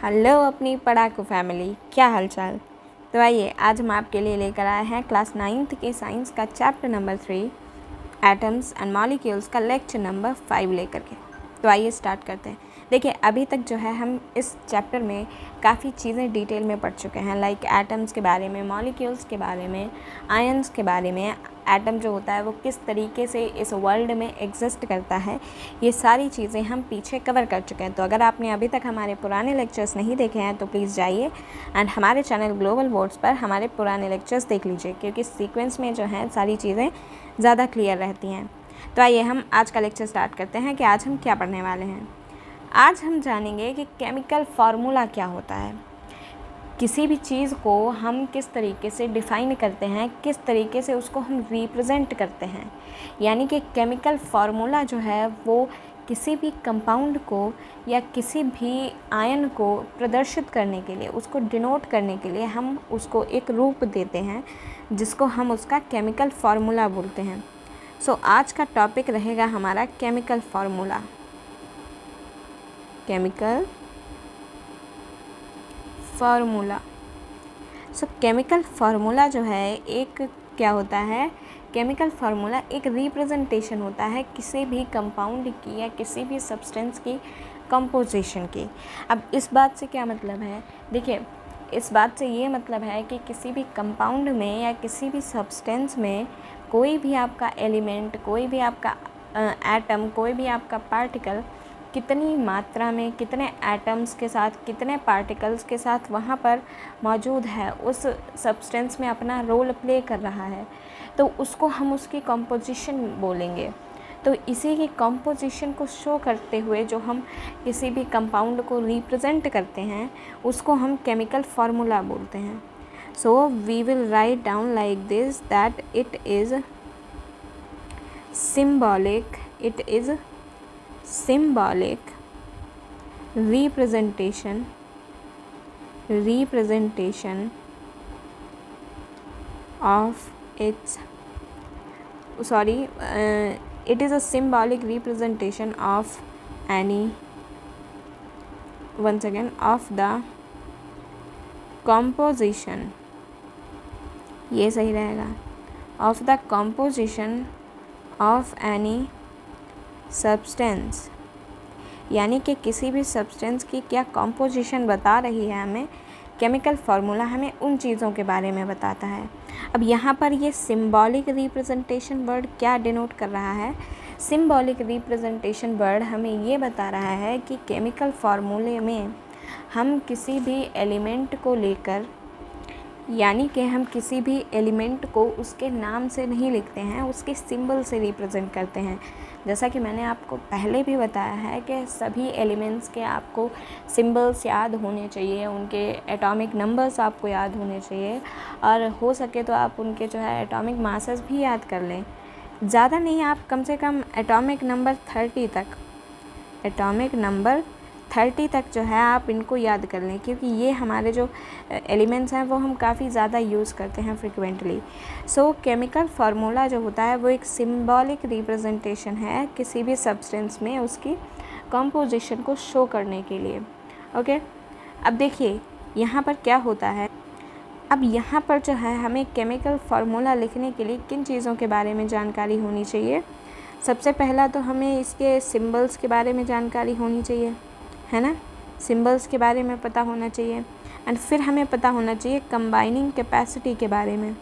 Hello अपनी पढ़ाकू family, क्या हालचाल। तो आइए आज हम आपके लिए लेकर आए हैं क्लास 9th के साइंस का chapter number 3 atoms and molecules का लेक्चर नंबर 5 लेकर के। तो आइए स्टार्ट करते हैं। देखिए अभी तक जो है हम इस चैप्टर में काफ़ी चीज़ें डिटेल में पढ़ चुके हैं, लाइक एटम्स के बारे में, मॉलिक्यूल्स के बारे में, आयंस के बारे में, एटम जो होता है वो किस तरीके से इस वर्ल्ड में एग्जिस्ट करता है, ये सारी चीज़ें हम पीछे कवर कर चुके हैं। तो अगर आपने अभी तक हमारे पुराने लेक्चर्स नहीं देखे हैं तो प्लीज़ जाइए एंड हमारे चैनल ग्लोबल बोर्ड्स पर हमारे पुराने लेक्चर्स देख लीजिए, क्योंकि सीक्वेंस में जो है सारी चीज़ें ज़्यादा क्लियर रहती हैं। तो आइए हम आज का लेक्चर स्टार्ट करते हैं कि आज हम क्या पढ़ने वाले हैं। आज हम जानेंगे कि केमिकल फार्मूला क्या होता है, किसी भी चीज़ को हम किस तरीके से डिफ़ाइन करते हैं, किस तरीके से उसको हम रिप्रेजेंट करते हैं। यानी कि केमिकल फार्मूला जो है वो किसी भी कंपाउंड को या किसी भी आयन को प्रदर्शित करने के लिए, उसको डिनोट करने के लिए हम उसको एक रूप देते हैं जिसको हम उसका केमिकल फार्मूला बोलते हैं। सो आज का टॉपिक रहेगा हमारा केमिकल फार्मूला। Chemical formula. सो केमिकल फार्मूला जो है एक क्या होता है, केमिकल फार्मूला एक रिप्रेजेंटेशन होता है किसी भी कंपाउंड की या किसी भी सब्सटेंस की कंपोजिशन की। अब इस बात से क्या मतलब है, देखिए इस बात से ये मतलब है कि किसी भी कंपाउंड में या किसी भी सब्सटेंस में कोई भी आपका एलिमेंट, कोई भी आपका एटम, कोई भी आपका पार्टिकल कितनी मात्रा में, कितने एटम्स के साथ, कितने पार्टिकल्स के साथ वहाँ पर मौजूद है, उस सब्सटेंस में अपना रोल प्ले कर रहा है, तो उसको हम उसकी कंपोजिशन बोलेंगे। तो इसी की कंपोजिशन को शो करते हुए जो हम किसी भी कंपाउंड को रिप्रेजेंट करते हैं उसको हम केमिकल फार्मूला बोलते हैं। So we will write down like this that it is symbolic representation of its it is a symbolic representation of any, once again, of the composition, ये सही रहेगा, of the composition of any substance। यानी कि किसी भी substance की क्या composition बता रही है हमें, केमिकल फार्मूला हमें उन चीज़ों के बारे में बताता है। अब यहाँ पर ये सिंबॉलिक रिप्रेजेंटेशन वर्ड क्या डिनोट कर रहा है, सिंबॉलिक रिप्रेजेंटेशन वर्ड हमें ये बता रहा है कि केमिकल फार्मूले में हम किसी भी एलिमेंट को लेकर, यानी कि हम किसी भी एलिमेंट को उसके नाम से नहीं लिखते हैं, उसके सिंबल से रिप्रेजेंट करते हैं। जैसा कि मैंने आपको पहले भी बताया है कि सभी एलिमेंट्स के आपको सिंबल्स याद होने चाहिए, उनके एटॉमिक नंबर्स आपको याद होने चाहिए, और हो सके तो आप उनके जो है एटॉमिक मासेस भी याद कर लें। ज़्यादा नहीं, आप कम से कम एटॉमिक नंबर 30 तक जो है आप इनको याद कर लें, क्योंकि ये हमारे जो एलिमेंट्स हैं वो हम काफ़ी ज़्यादा यूज़ करते हैं फ्रिक्वेंटली। सो केमिकल फार्मूला जो होता है वो एक सिंबॉलिक रिप्रेजेंटेशन है किसी भी सब्सटेंस में उसकी कंपोजिशन को शो करने के लिए। ओके, अब देखिए यहाँ पर क्या होता है। अब यहाँ पर जो है हमें केमिकल फार्मूला लिखने के लिए किन चीज़ों के बारे में जानकारी होनी चाहिए। सबसे पहला तो हमें इसके सिंबल्स के बारे में जानकारी होनी चाहिए, है ना, सिंबल्स के बारे में पता होना चाहिए। एंड फिर हमें पता होना चाहिए कंबाइनिंग कैपेसिटी के बारे में,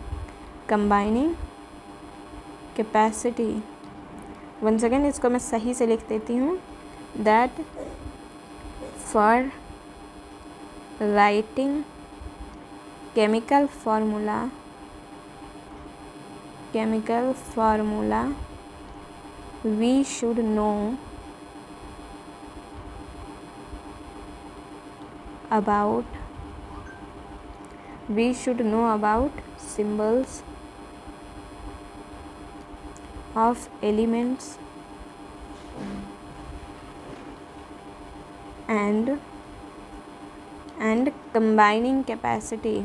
कंबाइनिंग कैपेसिटी। वंस अगेन इसको मैं सही से लिख देती हूँ, that for writing chemical formula we should know about symbols of elements and combining capacity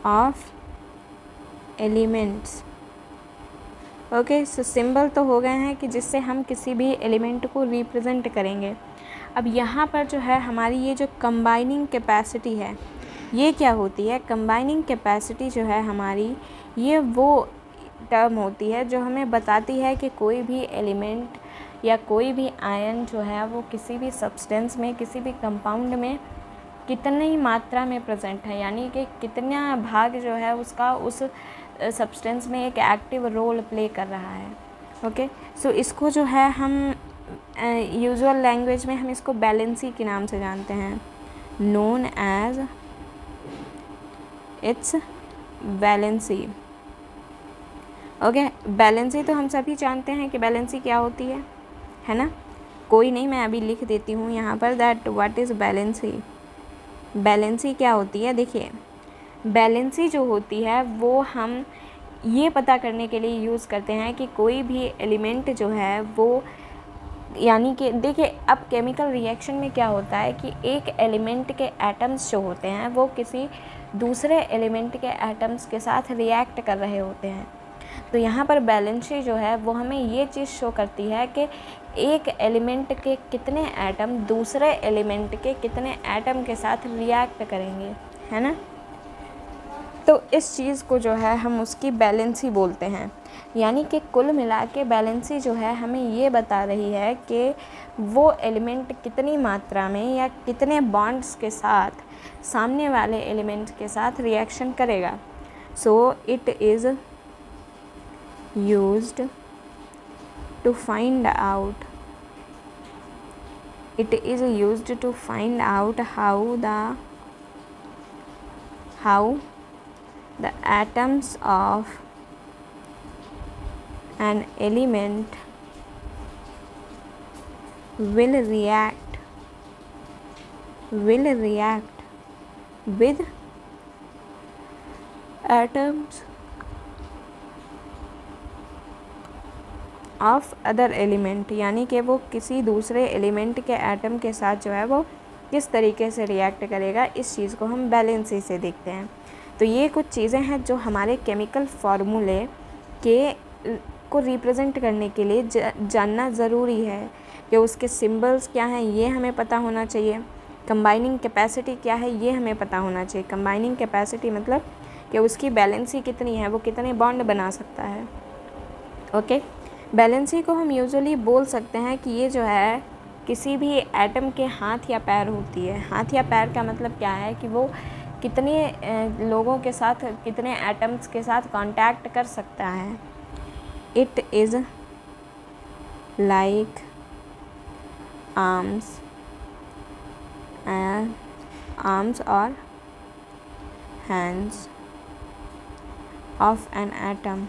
of elements okay, so symbol तो हो गए हैं कि जिससे हम किसी भी एलिमेंट को रिप्रेजेंट करेंगे। अब यहाँ पर जो है हमारी ये जो कंबाइनिंग कैपेसिटी है, ये क्या होती है? कंबाइनिंग कैपेसिटी जो है हमारी, ये वो टर्म होती है जो हमें बताती है कि कोई भी एलिमेंट या कोई भी आयन जो है वो किसी भी सब्सटेंस में, किसी भी कंपाउंड में कितनी मात्रा में प्रेजेंट है, यानी कि कितना भाग जो है उसका उस सब्सटेंस में एक एक्टिव रोल प्ले कर रहा है। ओके, सो इसको जो है हम यूजुअल लैंग्वेज में हम इसको बैलेंसी के नाम से जानते हैं, known as its valency. Okay, valency तो हम सभी जानते हैं कि बैलेंसी क्या होती है ना? कोई नहीं, मैं अभी लिख देती हूँ यहाँ पर that what is valency. Valency क्या होती है? देखिए, बैलेंसी जो होती है वो हम ये पता करने के लिए यूज़ करते हैं कि कोई भी एलिमेंट जो है वो, यानी कि देखिए अब केमिकल रिएक्शन में क्या होता है कि एक एलिमेंट के एटम्स जो होते हैं वो किसी दूसरे एलिमेंट के एटम्स के साथ रिएक्ट कर रहे होते हैं। तो यहाँ पर बैलेंसी जो है वो हमें ये चीज़ शो करती है कि एक एलिमेंट के कितने एटम दूसरे एलिमेंट के कितने एटम के साथ रिएक्ट करेंगे, है ना? तो इस चीज़ को जो है हम उसकी बैलेंसी बोलते हैं। यानी कि कुल मिला के बैलेंसी जो है हमें ये बता रही है कि वो एलिमेंट कितनी मात्रा में या कितने बॉन्ड्स के साथ सामने वाले एलिमेंट के साथ रिएक्शन करेगा। So it is used to find out how the atoms of an element will react with atoms of other element, यानी कि वो किसी दूसरे एलिमेंट के एटम के साथ जो है वो किस तरीके से रिएक्ट करेगा, इस चीज़ को हम बैलेंसी से देखते हैं। तो ये कुछ चीज़ें हैं जो हमारे केमिकल फार्मूले के को रिप्रेजेंट करने के लिए जानना ज़रूरी है कि उसके सिंबल्स क्या हैं, ये हमें पता होना चाहिए। कंबाइनिंग कैपेसिटी क्या है, ये हमें पता होना चाहिए। कंबाइनिंग कैपेसिटी मतलब कि उसकी बैलेंसी कितनी है, वो कितने बॉन्ड बना सकता है। ओके, बैलेंसी को हम यूजुअली बोल सकते हैं कि ये जो है किसी भी एटम के हाथ या पैर होती है। हाथ या पैर का मतलब क्या है कि वो कितने लोगों के साथ, कितने एटम्स के साथ कांटेक्ट कर सकता है। इट इज़ लाइक आर्म्स और hands of an atom,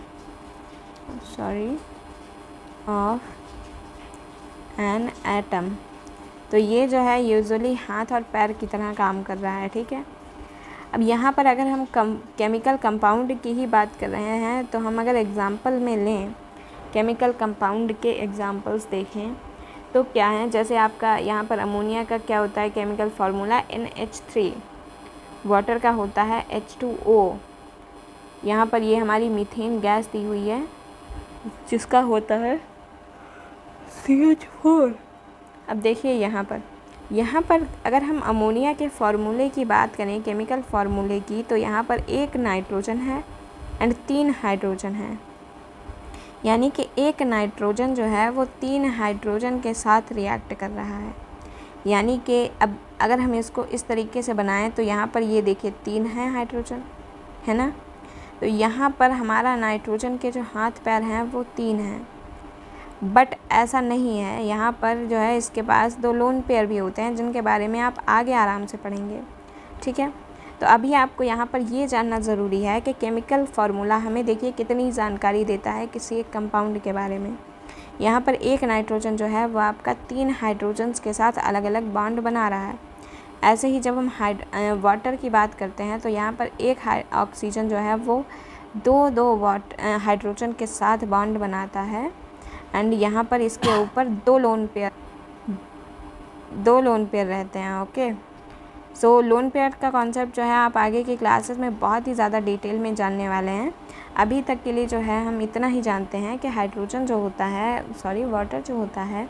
of an atom. तो ये जो है यूजुअली हाथ और पैर की तरह काम कर रहा है, ठीक है। अब यहाँ पर अगर हम केमिकल कंपाउंड की ही बात कर रहे हैं तो हम अगर एग्ज़ाम्पल में लें, केमिकल कंपाउंड के एग्ज़ाम्पल्स देखें तो क्या है, जैसे आपका यहाँ पर अमोनिया का क्या होता है केमिकल फार्मूला, NH3। वाटर का होता है H2O। यहाँ पर ये हमारी मीथेन गैस दी हुई है जिसका होता है CH4। अब देखिए यहाँ पर अगर हम अमोनिया के फार्मूले की बात करें, केमिकल फार्मूले की, तो यहाँ पर एक नाइट्रोजन है एंड 3 हाइड्रोजन है। यानी कि एक नाइट्रोजन जो है वो 3 हाइड्रोजन के साथ रिएक्ट कर रहा है। यानी कि अब अगर हम इसको इस तरीके से बनाएं तो यहाँ पर ये देखिए 3 है हाइड्रोजन, है ना। तो यहाँ पर हमारा नाइट्रोजन के जो हाथ पैर हैं वो 3 हैं, बट ऐसा नहीं है। यहाँ पर जो है इसके पास 2 लोन पेयर भी होते हैं जिनके बारे में आप आगे आराम से पढ़ेंगे, ठीक है। तो अभी आपको यहाँ पर ये जानना ज़रूरी है कि केमिकल फार्मूला हमें देखिए कितनी जानकारी देता है किसी एक कंपाउंड के बारे में। यहाँ पर एक नाइट्रोजन जो है वो आपका 3 हाइड्रोजन्स के साथ अलग अलग बॉन्ड बना रहा है। ऐसे ही जब हम वाटर की बात करते हैं तो यहाँ पर एक ऑक्सीजन जो है वो 2 हाइड्रोजन के साथ बॉन्ड बनाता है एंड यहाँ पर इसके ऊपर 2 लोन पेयर रहते हैं। ओके, सो लोन पेयर का कॉन्सेप्ट जो है आप आगे की क्लासेस में बहुत ही ज़्यादा डिटेल में जानने वाले हैं। अभी तक के लिए जो है हम इतना ही जानते हैं कि हाइड्रोजन जो होता है वाटर जो होता है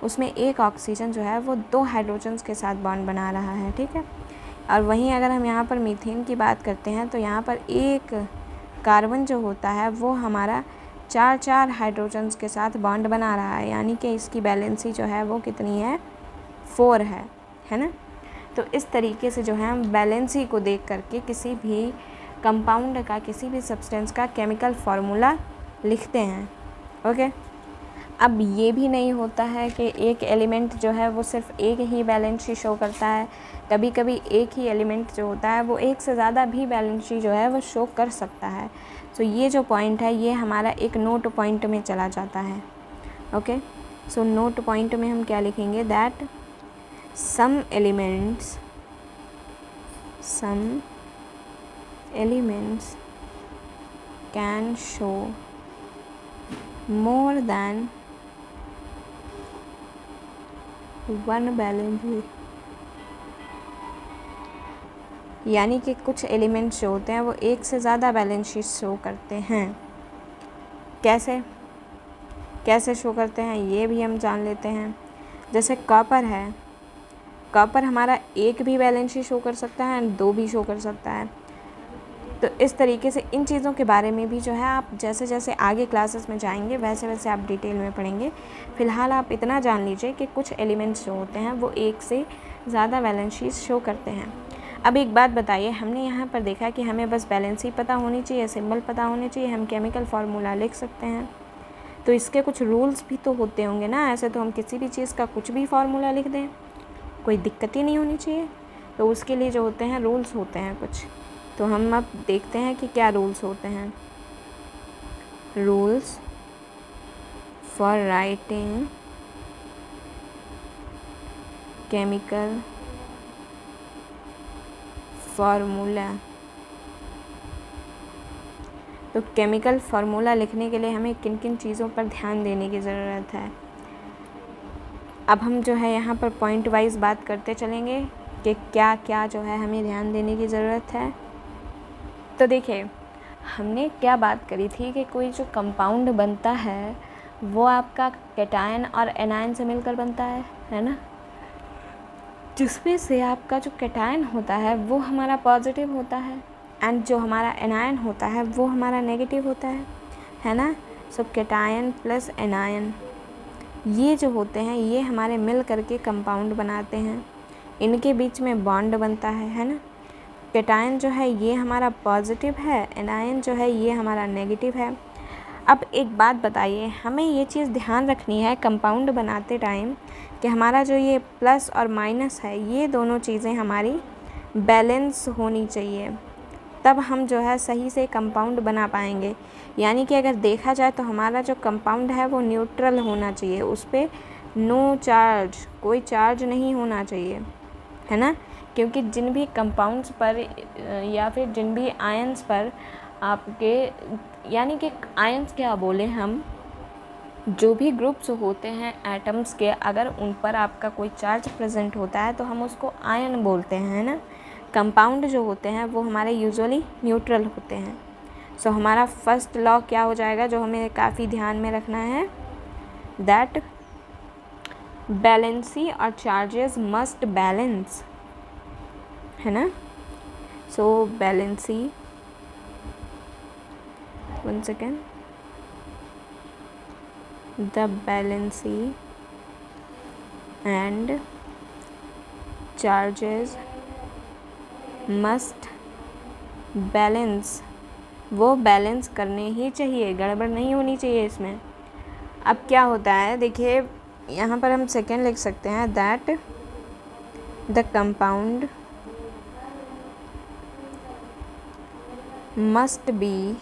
उसमें एक ऑक्सीजन जो है वो 2 हाइड्रोजन्स के साथ बॉन्ड बना रहा है, ठीक है। और वहीं अगर हम यहाँ पर मीथेन की बात करते हैं तो यहाँ पर एक कार्बन जो होता है वो हमारा 4 हाइड्रोजन्स के साथ बॉन्ड बना रहा है, यानी कि इसकी बैलेंसी जो है वो कितनी है, 4 है ना। तो इस तरीके से जो है हम बैलेंसी को देख करके किसी भी कंपाउंड का, किसी भी सब्सटेंस का केमिकल फार्मूला लिखते हैं, ओके। अब ये भी नहीं होता है कि एक एलिमेंट जो है वो सिर्फ एक ही बैलेंसी शो करता है। कभी कभी एक ही एलिमेंट जो होता है वो एक से ज़्यादा भी बैलेंसी जो है वो शो कर सकता है। सो ये जो पॉइंट है ये हमारा एक नोट पॉइंट में चला जाता है, ओके। सो नोट पॉइंट में हम क्या लिखेंगे, that some elements can show more than one valence, यानी कि कुछ एलिमेंट्स जो होते हैं वो एक से ज़्यादा बैलेंस शीट शो करते हैं। कैसे शो करते हैं ये भी हम जान लेते हैं। जैसे कॉपर है, कॉपर हमारा एक भी बैलेंस शीट शो कर सकता है एंड 2 भी शो कर सकता है। तो इस तरीके से इन चीज़ों के बारे में भी जो है आप जैसे जैसे आगे क्लासेस में जाएंगे वैसे वैसे आप डिटेल में पढ़ेंगे। फ़िलहाल आप इतना जान लीजिए कि कुछ एलिमेंट्स जो होते हैं वो एक से ज़्यादा बैलेंस शीट शो करते हैं। अब एक बात बताइए, हमने यहाँ पर देखा कि हमें बस बैलेंस ही पता होनी चाहिए, सिंबल पता होने चाहिए, हम केमिकल फार्मूला लिख सकते हैं। तो इसके कुछ रूल्स भी तो होते होंगे ना, ऐसे तो हम किसी भी चीज़ का कुछ भी फार्मूला लिख दें, कोई दिक्कत ही नहीं होनी चाहिए। तो उसके लिए जो होते हैं रूल्स होते हैं कुछ। तो हम अब देखते हैं कि क्या रूल्स होते हैं। Rules for writing chemical formula. तो केमिकल फार्मूला लिखने के लिए हमें किन किन चीज़ों पर ध्यान देने की ज़रूरत है। अब हम जो है यहाँ पर पॉइंट वाइज बात करते चलेंगे कि क्या क्या जो है हमें ध्यान देने की ज़रूरत है। तो देखिए, हमने क्या बात करी थी कि कोई जो कंपाउंड बनता है वो आपका कैटायन और एनायन से मिलकर बनता है ना, जिसमें से आपका जो कैटायन होता है वो हमारा पॉजिटिव होता है एंड जो हमारा एनायन होता है वो हमारा नेगेटिव होता है ना। सो कैटायन प्लस एनायन ये जो होते हैं ये हमारे मिल करके कंपाउंड बनाते हैं, इनके बीच में बॉन्ड बनता है ना। कैटायन जो है ये हमारा पॉजिटिव है, एनायन जो है ये हमारा नेगेटिव है। अब एक बात बताइए, हमें ये चीज़ ध्यान रखनी है कंपाउंड बनाते टाइम कि हमारा जो ये प्लस और माइनस है ये दोनों चीज़ें हमारी बैलेंस होनी चाहिए, तब हम जो है सही से कंपाउंड बना पाएंगे। यानी कि अगर देखा जाए तो हमारा जो कंपाउंड है वो न्यूट्रल होना चाहिए, उस पर नो चार्ज, कोई चार्ज नहीं होना चाहिए, है ना। क्योंकि जिन भी कंपाउंड्स पर या फिर जिन भी आयंस पर आपके, यानी कि आयंस क्या बोले हम, जो भी ग्रुप्स होते हैं एटम्स के, अगर उन पर आपका कोई चार्ज प्रेजेंट होता है तो हम उसको आयन बोलते हैं, है ना। कंपाउंड जो होते हैं वो हमारे यूजुअली न्यूट्रल होते हैं। सो हमारा फर्स्ट लॉ क्या हो जाएगा जो हमें काफ़ी ध्यान में रखना है, दैट बैलेंसी और चार्जेस मस्ट बैलेंस, है ना। So valency, one second, the valency and charges must balance, वो बैलेंस करने ही चाहिए, गड़बड़ नहीं होनी चाहिए इसमें। अब क्या होता है देखिए, यहाँ पर हम सेकेंड लिख सकते हैं, that the compound must be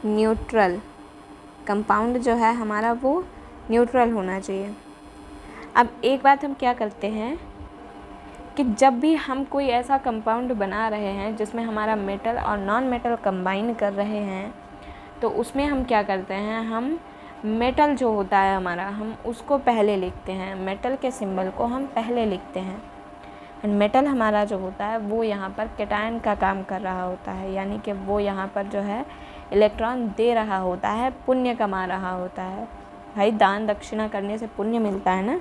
neutral, compound जो है हमारा वो न्यूट्रल होना चाहिए। अब एक बात हम क्या करते हैं कि जब भी हम कोई ऐसा कंपाउंड बना रहे हैं जिसमें हमारा मेटल और नॉन मेटल कंबाइन कर रहे हैं, तो उसमें हम क्या करते हैं, हम मेटल जो होता है हमारा हम उसको पहले लिखते हैं, मेटल के सिंबल को हम पहले लिखते हैं। एंड मेटल हमारा जो होता है वो यहाँ पर कैटायन का काम कर रहा होता है, यानी कि वो यहाँ पर जो है इलेक्ट्रॉन दे रहा होता है, पुण्य कमा रहा होता है। भाई दान दक्षिणा करने से पुण्य मिलता है ना,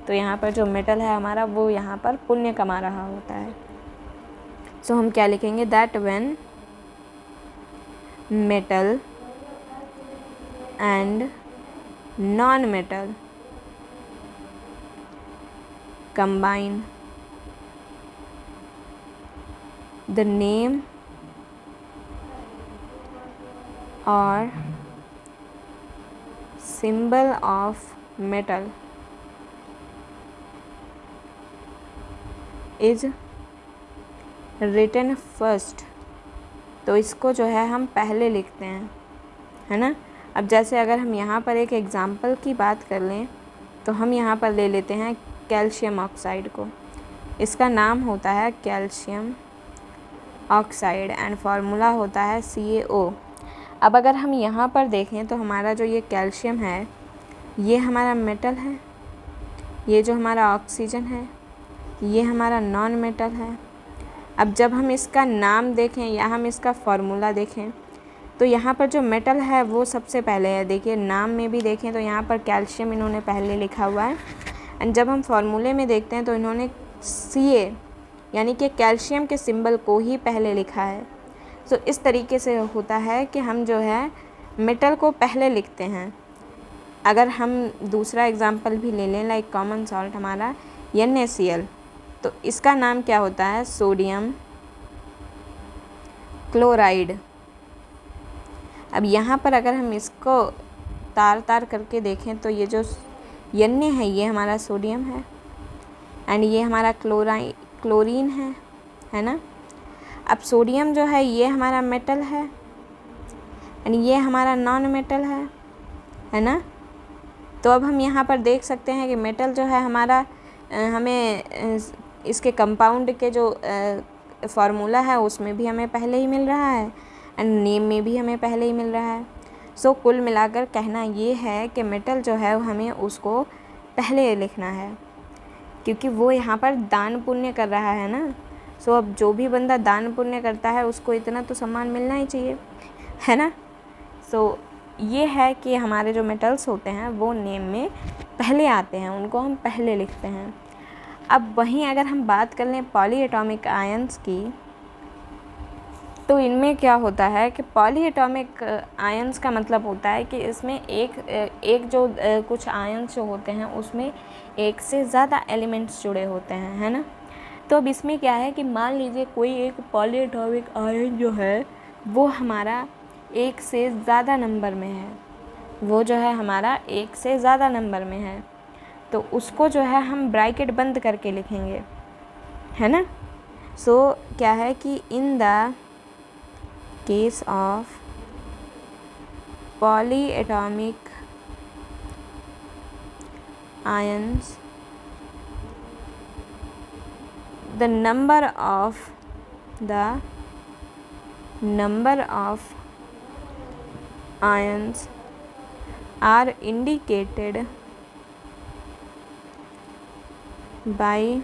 तो यहाँ पर जो मेटल है हमारा वो यहाँ पर पुण्य कमा रहा होता है। सो हम क्या लिखेंगे, that when metal and non metal combine the name or symbol of metal is written first। तो इसको जो है हम पहले लिखते हैं, है ना। अब जैसे अगर हम यहाँ पर एक एग्ज़ाम्पल की बात कर लें तो हम यहाँ पर ले लेते हैं कैल्शियम ऑक्साइड को। इसका नाम होता है कैल्शियम ऑक्साइड एंड फार्मूला होता है CaO। अब अगर हम यहाँ पर देखें तो हमारा जो ये कैल्शियम है ये हमारा मेटल है, ये जो हमारा ऑक्सीजन है ये हमारा नॉन मेटल है। अब जब हम इसका नाम देखें या हम इसका फार्मूला देखें तो यहाँ पर जो मेटल है वो सबसे पहले है। देखिए नाम में भी देखें तो यहाँ पर कैल्शियम इन्होंने पहले लिखा हुआ है, एंड जब हम फार्मूले में देखते हैं तो इन्होंने Ca यानी कि कैल्शियम के सिंबल को ही पहले लिखा है। सो इस तरीके से होता है कि हम जो है मेटल को पहले लिखते हैं। अगर हम दूसरा एग्जांपल भी ले लें, लाइक कॉमन सॉल्ट हमारा NaCl, तो इसका नाम क्या होता है, सोडियम क्लोराइड। अब यहाँ पर अगर हम इसको तार तार करके देखें तो ये जो Na है ये हमारा सोडियम है, एंड ये हमारा क्लोरीन है ना। अब सोडियम जो है ये हमारा मेटल है, एंड ये हमारा नॉन मेटल है ना। तो अब हम यहाँ पर देख सकते हैं कि मेटल जो है हमारा हमें इसके कंपाउंड के जो फार्मूला है उसमें भी हमें पहले ही मिल रहा है, एंड नेम में भी हमें पहले ही मिल रहा है। सो कुल मिलाकर कहना ये है कि मेटल जो है हमें उसको पहले लिखना है, क्योंकि वो यहाँ पर दान पुण्य कर रहा है ना। सो अब जो भी बंदा दान पुण्य करता है उसको इतना तो सम्मान मिलना ही चाहिए, है ना। सो ये है कि हमारे जो मेटल्स होते हैं वो नेम में पहले आते हैं, उनको हम पहले लिखते हैं। अब वहीं अगर हम बात कर लें पॉली एटॉमिक आयंस की, तो इनमें क्या होता है कि पॉली एटॉमिक आयंस का मतलब होता है कि इसमें एक जो कुछ आयंस जो होते हैं उसमें एक से ज़्यादा एलिमेंट्स जुड़े होते हैं, है ना। तो अब इसमें क्या है कि मान लीजिए कोई एक पॉली एटॉमिक आयन जो है वो हमारा एक से ज़्यादा नंबर में है, वो जो है हमारा एक से ज़्यादा नंबर में है, तो उसको जो है हम ब्रैकेट बंद करके लिखेंगे, है ना। सो क्या है कि in the case of polyatomic ions, the number of ions are indicated by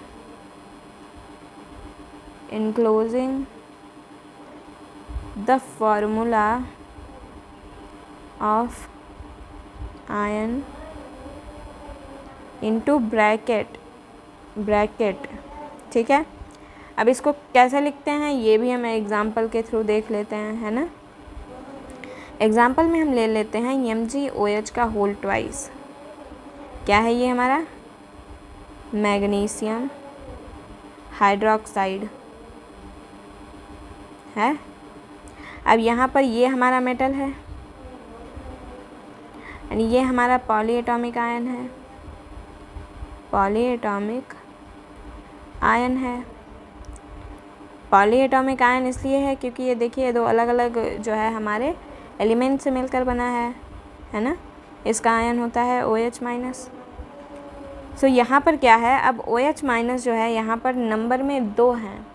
enclosing the formula of ion into bracket, ठीक है। अब इसको कैसे लिखते हैं ये भी हम एग्ज़ाम्पल के थ्रू देख लेते हैं, है ना। एग्ज़ाम्पल में हम ले लेते हैं MgOH का होल ट्वाइस। क्या है ये हमारा, मैग्नीशियम हाइड्रोक्साइड है। अब यहाँ पर ये हमारा मेटल है, एंड ये हमारा पॉली एटॉमिक आयन है, पॉली एटॉमिक आयन इसलिए है क्योंकि ये देखिए दो अलग अलग जो है हमारे एलिमेंट से मिलकर बना है ना। इसका आयन होता है OH माइनस। सो यहाँ पर क्या है, अब OH माइनस जो है यहाँ पर नंबर में 2 हैं।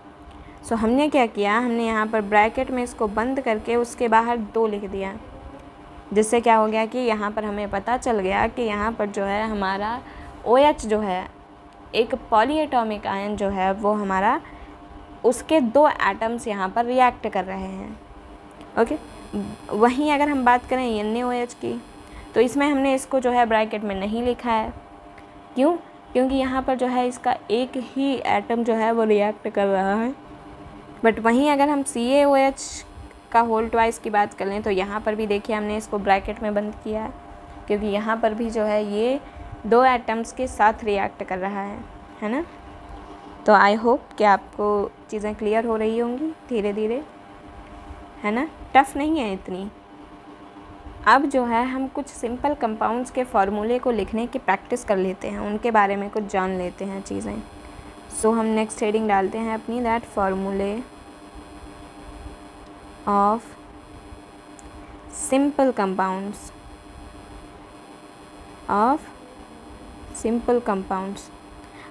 सो हमने क्या किया, हमने यहाँ पर ब्रैकेट में इसको बंद करके उसके बाहर 2 लिख दिया, जिससे क्या हो गया कि यहाँ पर हमें पता चल गया कि यहाँ पर जो है हमारा OH जो है एक पॉलीएटॉमिक आयन जो है वो हमारा उसके 2 एटम्स यहाँ पर रिएक्ट कर रहे हैं। ओके, वहीं अगर हम बात करें NaOH की, तो इसमें हमने इसको जो है ब्रैकेट में नहीं लिखा है। क्यों? क्योंकि यहाँ पर जो है इसका एक ही एटम जो है वो रिएक्ट कर रहा है। बट वहीं अगर हम CaOH का होल ट्वाइस की बात कर लें तो यहाँ पर भी देखिए हमने इसको ब्रैकेट में बंद किया है, क्योंकि यहाँ पर भी जो है ये 2 एटम्स के साथ रिएक्ट कर रहा है ना। तो आई होप कि आपको चीज़ें क्लियर हो रही होंगी धीरे धीरे, है ना, टफ़ नहीं है इतनी। अब जो है हम कुछ सिंपल कंपाउंड्स के फार्मूले को लिखने की प्रैक्टिस कर लेते हैं, उनके बारे में कुछ जान लेते हैं चीज़ें। सो हम नेक्स्ट हेडिंग डालते हैं अपनी, दैट फार्मूले ऑफ सिंपल कंपाउंड्स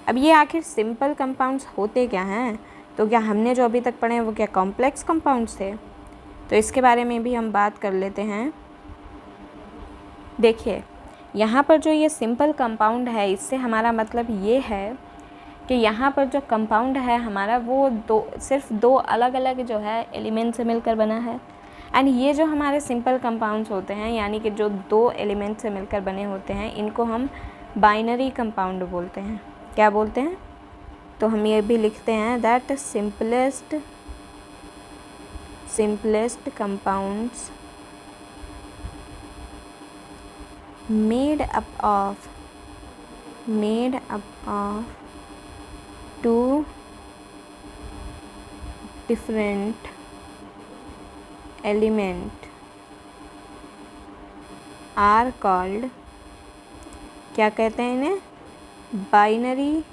अब ये आखिर सिंपल कंपाउंड्स होते क्या हैं? तो क्या हमने जो अभी तक पढ़े हैं वो क्या कॉम्प्लेक्स कंपाउंड्स थे? तो इसके बारे में भी हम बात कर लेते हैं। देखिए यहाँ पर जो ये सिंपल कंपाउंड है, इससे हमारा मतलब ये है कि यहाँ पर जो कंपाउंड है हमारा वो सिर्फ दो अलग अलग जो है एलिमेंट से मिलकर बना है। एंड ये जो हमारे सिंपल कंपाउंड्स होते हैं, यानी कि जो 2 एलिमेंट से मिलकर बने होते हैं, इनको हम बाइनरी कंपाउंड बोलते हैं। क्या बोलते हैं? तो हम ये भी लिखते हैं that simplest compounds made up of 2 different element are called, क्या कहते हैं इन्हें? Binary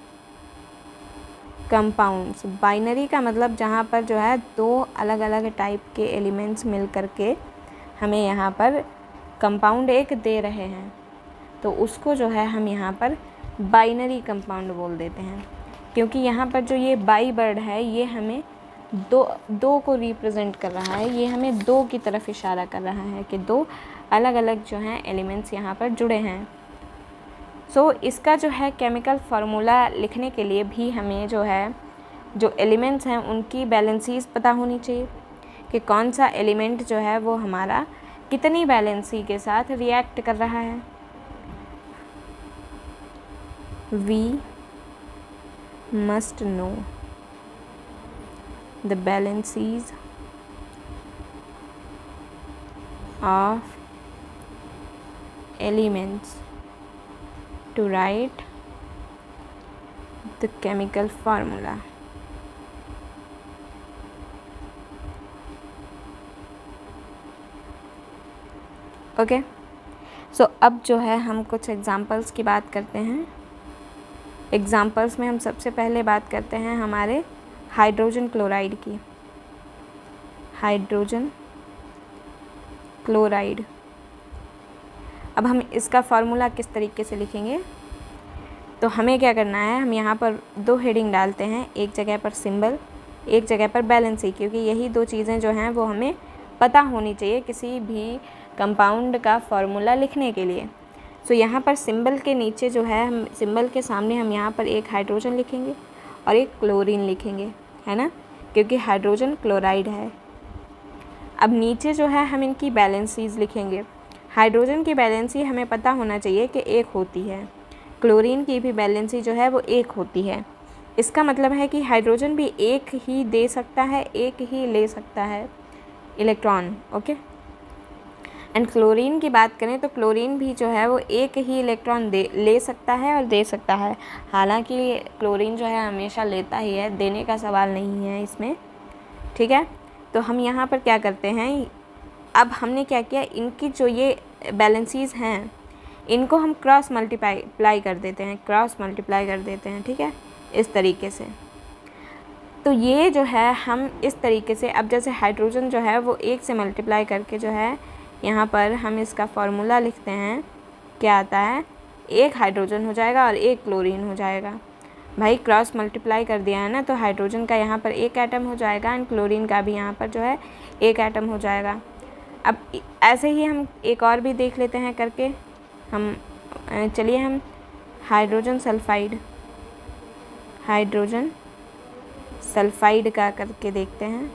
compounds. बाइनरी का मतलब जहाँ पर जो है 2 अलग अलग टाइप के एलिमेंट्स मिल करके हमें यहाँ पर कंपाउंड एक दे रहे हैं, तो उसको जो है हम यहाँ पर बाइनरी कंपाउंड बोल देते हैं। क्योंकि यहाँ पर जो ये बाई वर्ड है ये हमें दो को रिप्रेजेंट कर रहा है, ये हमें 2 की तरफ इशारा कर रहा है कि 2 अलग अलग जो हैं एलिमेंट्स यहाँ पर जुड़े हैं। सो इसका जो है केमिकल फार्मूला लिखने के लिए भी हमें जो है जो एलिमेंट्स हैं उनकी बैलेंसीज पता होनी चाहिए कि कौन सा एलिमेंट जो है वो हमारा कितनी बैलेंसी के साथ रिएक्ट कर रहा है। We must know the valencies of elements to write the chemical formula. Okay, so अब जो है हम कुछ एग्ज़ाम्पल्स की बात करते हैं। एग्ज़ाम्पल्स में हम सबसे पहले बात करते हैं हमारे हाइड्रोजन क्लोराइड की। हाइड्रोजन क्लोराइड, अब हम इसका फार्मूला किस तरीके से लिखेंगे? तो हमें क्या करना है, हम यहाँ पर 2 हेडिंग डालते हैं, एक जगह पर सिंबल, एक जगह पर बैलेंसी, क्योंकि यही 2 चीज़ें जो हैं वो हमें पता होनी चाहिए किसी भी कंपाउंड का फार्मूला लिखने के लिए। सो यहाँ पर सिंबल के नीचे जो है, हम सिंबल के सामने हम यहाँ पर एक हाइड्रोजन लिखेंगे और एक क्लोरीन लिखेंगे, है ना, क्योंकि हाइड्रोजन क्लोराइड है। अब नीचे जो है हम इनकी बैलेंसीज लिखेंगे। हाइड्रोजन की बैलेंसी हमें पता होना चाहिए कि 1 होती है, क्लोरीन की भी बैलेंसी जो है वो 1 होती है। इसका मतलब है कि हाइड्रोजन भी 1 ही दे सकता है, 1 ही ले सकता है इलेक्ट्रॉन। ओके, एंड क्लोरीन की बात करें तो क्लोरीन भी जो है वो 1 ही इलेक्ट्रॉन ले सकता है और दे सकता है। हालांकि क्लोरीन जो है हमेशा लेता ही है, देने का सवाल नहीं है इसमें, ठीक है। तो हम यहाँ पर क्या करते हैं, अब हमने क्या किया, इनकी जो ये बैलेंसीज हैं इनको हम क्रॉस मल्टीप्लाई कर देते हैं, ठीक है, इस तरीके से। तो ये जो है हम इस तरीके से, अब जैसे हाइड्रोजन जो है वो 1 से मल्टीप्लाई करके जो है यहाँ पर हम इसका फार्मूला लिखते हैं, क्या आता है, 1 हाइड्रोजन हो जाएगा और 1 क्लोरीन हो जाएगा। भाई क्रॉस मल्टीप्लाई कर दिया है ना, तो हाइड्रोजन का यहाँ पर 1 एटम हो जाएगा एंड क्लोरीन का भी यहाँ पर जो है 1 एटम हो जाएगा। अब ऐसे ही हम एक और भी देख लेते हैं करके, चलिए हम हाइड्रोजन सल्फाइड, हाइड्रोजन सल्फाइड का करके देखते हैं।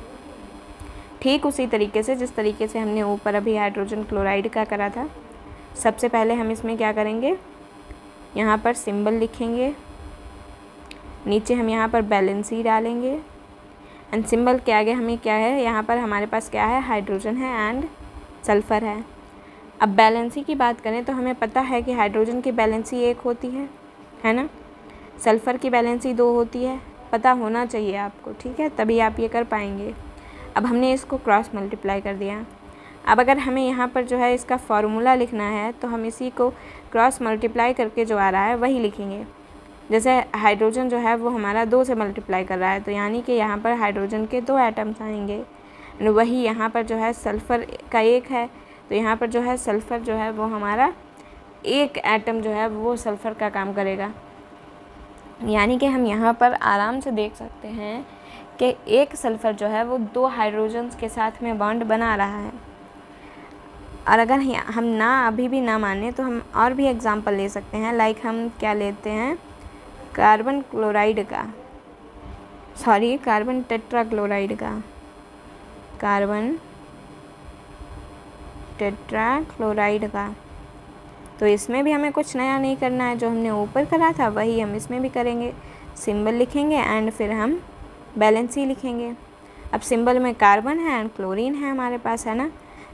ठीक उसी तरीके से जिस तरीके से हमने ऊपर अभी हाइड्रोजन क्लोराइड का करा था। सबसे पहले हम इसमें क्या करेंगे, यहाँ पर सिंबल लिखेंगे, नीचे हम यहाँ पर बैलेंसी डालेंगे एंड सिंबल के आगे हमें क्या है, यहाँ पर हमारे पास क्या है, हाइड्रोजन है एंड सल्फ़र है। अब बैलेंसी की बात करें तो हमें पता है कि हाइड्रोजन की बैलेंसी 1 होती है ना, सल्फ़र की बैलेंसी 2 होती है, पता होना चाहिए आपको, ठीक है, तभी आप ये कर पाएंगे। अब हमने इसको क्रॉस मल्टीप्लाई कर दिया। अब अगर हमें यहाँ पर जो है इसका फॉर्मूला लिखना है तो हम इसी को क्रॉस मल्टीप्लाई करके जो आ रहा है वही लिखेंगे। जैसे हाइड्रोजन जो है वो हमारा 2 से मल्टीप्लाई कर रहा है, तो यानी कि यहाँ पर हाइड्रोजन के 2 एटम्स आएंगे। वही यहाँ पर जो है सल्फ़र का 1 है, तो यहाँ पर जो है सल्फ़र जो है वो हमारा 1 एटम जो है वो सल्फ़र का काम करेगा। यानी कि हम यहाँ पर आराम से देख सकते हैं कि एक सल्फ़र जो है वो 2 हाइड्रोजन्स के साथ में बॉन्ड बना रहा है। और अगर हम अभी भी ना माने तो हम और भी एग्जांपल ले सकते हैं। लाइक हम क्या लेते हैं, कार्बन टेट्राक्लोराइड का, कार्बन टेट्राक्लोराइड का। तो इसमें भी हमें कुछ नया नहीं करना है, जो हमने ऊपर करा था वही हम इसमें भी करेंगे। सिंबल लिखेंगे एंड फिर हम बैलेंसी लिखेंगे। अब सिंबल में कार्बन है एंड क्लोरीन है हमारे पास, है ना,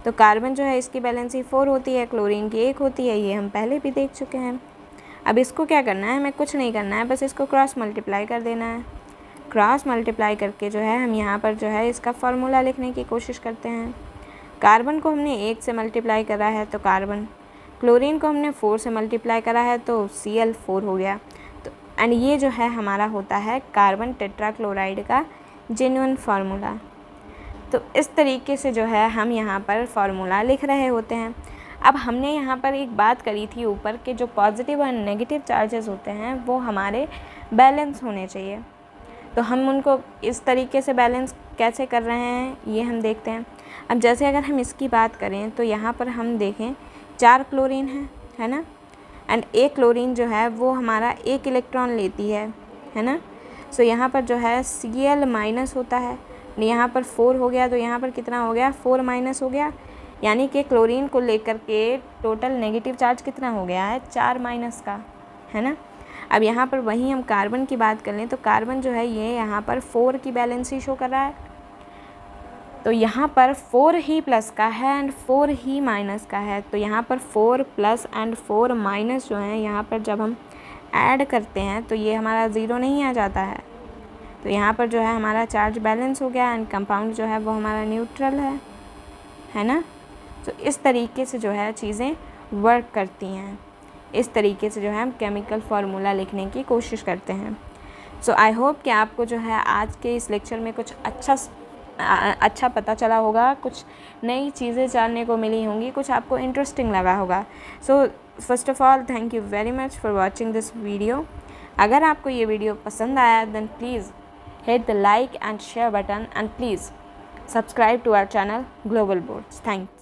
तो कार्बन जो है इसकी बैलेंसी 4 होती है, क्लोरीन की 1 होती है, ये हम पहले भी देख चुके हैं। अब इसको क्या करना है, हमें कुछ नहीं करना है, बस इसको क्रॉस मल्टीप्लाई कर देना है। क्रॉस मल्टीप्लाई करके जो है हम यहाँ पर जो है इसका फॉर्मूला लिखने की कोशिश करते हैं। कार्बन को हमने 1 से मल्टीप्लाई करा है तो कार्बन, क्लोरीन को हमने 4 से मल्टीप्लाई करा है तो Cl4 हो गया। तो एंड ये जो है हमारा होता है कार्बन टेट्राक्लोराइड का जेन्युइन फार्मूला। तो इस तरीके से जो है हम यहाँ पर फार्मूला लिख रहे होते हैं। अब हमने यहाँ पर एक बात करी थी ऊपर के जो पॉजिटिव और नेगेटिव चार्जेस होते हैं वो हमारे बैलेंस होने चाहिए। तो हम उनको इस तरीके से बैलेंस कैसे कर रहे हैं ये हम देखते हैं। अब जैसे अगर हम इसकी बात करें तो यहाँ पर हम देखें 4 क्लोरीन है ना, एंड 1 क्लोरीन जो है वो हमारा 1 इलेक्ट्रॉन लेती है ना। सो यहाँ पर जो है Cl माइनस होता है, यहाँ पर 4 हो गया, तो यहाँ पर कितना हो गया, 4 माइनस हो गया, यानी कि क्लोरीन को लेकर के टोटल नेगेटिव चार्ज कितना हो गया है, 4 माइनस का, है ना। अब यहाँ पर वहीं हम कार्बन की बात कर लें तो कार्बन जो है ये यहाँ पर 4 की बैलेंसी शो कर रहा है, तो यहाँ पर 4 ही प्लस का है एंड 4 ही माइनस का है। तो यहाँ पर 4 प्लस एंड 4 माइनस जो है यहाँ पर जब हम ऐड करते हैं तो ये हमारा 0 नहीं आ जाता है। तो यहाँ पर जो है हमारा चार्ज बैलेंस हो गया एंड कंपाउंड जो है वो हमारा न्यूट्रल है ना। तो इस तरीके से जो है चीज़ें वर्क करती हैं, इस तरीके से जो है हम केमिकल फार्मूला लिखने की कोशिश करते हैं। सो आई होप कि आपको जो है आज के इस लेक्चर में कुछ अच्छा पता चला होगा, कुछ नई चीज़ें जानने को मिली होंगी, कुछ आपको इंटरेस्टिंग लगा होगा। So first of all thank you very much for watching this video. अगर आपको ये वीडियो पसंद आया then please hit the like and share button and please subscribe to our channel Global Boards. Thank you.